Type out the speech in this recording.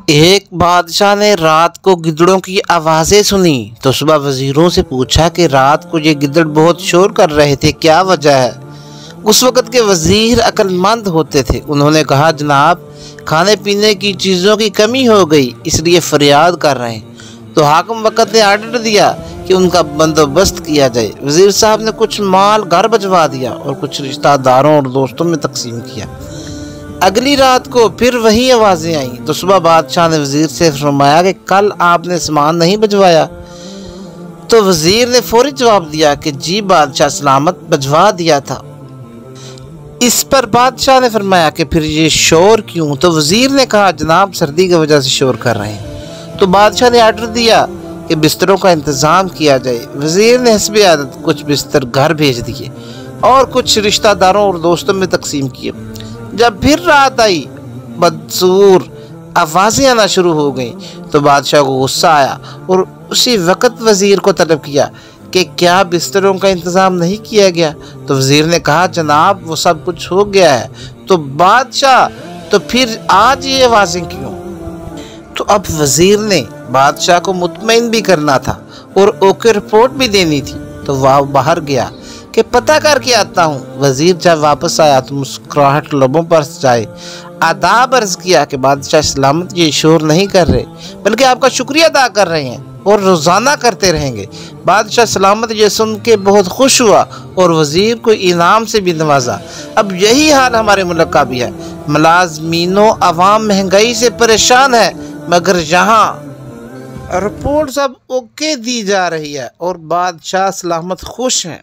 ایک بادشاہ نے رات کو گدڑوں کی آوازیں سنی تو صبح وزیروں سے پوچھا کہ رات کو یہ گدڑ بہت شور کر رہے تھے، کیا وجہ ہے؟ اس وقت کے وزیر عقل مند ہوتے تھے، انہوں نے کہا جناب کھانے پینے کی چیزوں کی کمی ہو گئی اس لیے فریاد کر رہے ہیں۔ تو حاکم وقت نے آرڈر دیا کہ ان کا بندوبست کیا جائے۔ وزیر صاحب نے کچھ مال گھر بھجوا دیا اور کچھ رشتہ داروں اور دوستوں میں تقسیم کیا۔ اگلی رات کو پھر وہی آوازیں آئیں تو صبح بادشاہ نے وزیر سے فرمایا کہ کل آپ نے سامان نہیں بھجوایا؟ تو وزیر نے فوری جواب دیا کہ جی بادشاہ سلامت بھجوا دیا تھا۔ اس پر بادشاہ نے فرمایا کہ پھر یہ شور کیوں؟ تو وزیر نے کہا جناب سردی کی وجہ سے شور کر رہے ہیں۔ تو بادشاہ نے آرڈر دیا کہ بستروں کا انتظام کیا جائے۔ وزیر نے حسب عادت کچھ بستر گھر بھیج دیے اور کچھ رشتہ داروں اور دوستوں میں تقسیم کیے۔ جب پھر رات آئی بدسور آوازیں آنا شروع ہو گئیں تو بادشاہ کو غصہ آیا اور اسی وقت وزیر کو طلب کیا کہ کیا بستروں کا انتظام نہیں کیا گیا؟ تو وزیر نے کہا جناب وہ سب کچھ ہو گیا ہے۔ تو بادشاہ تو پھر آج یہ آوازیں کیوں؟ تو اب وزیر نے بادشاہ کو مطمئن بھی کرنا تھا اور اوکے رپورٹ بھی دینی تھی، تو وہ باہر گیا کہ پتہ کر کے آتا ہوں۔ وزیر جب واپس آیا تو مسکراہٹ لبوں پر جائے آداب عرض کیا کہ بادشاہ سلامت یہ شور نہیں کر رہے بلکہ آپ کا شکریہ ادا کر رہے ہیں اور روزانہ کرتے رہیں گے۔ بادشاہ سلامت یہ سن کے بہت خوش ہوا اور وزیر کو انعام سے بھی نوازا۔ اب یہی حال ہمارے ملک کا بھی ہے، ملازمین و عوام مہنگائی سے پریشان ہے، مگر یہاں رپورٹ سب اوکے دی جا رہی ہے اور بادشاہ سلامت خوش ہیں۔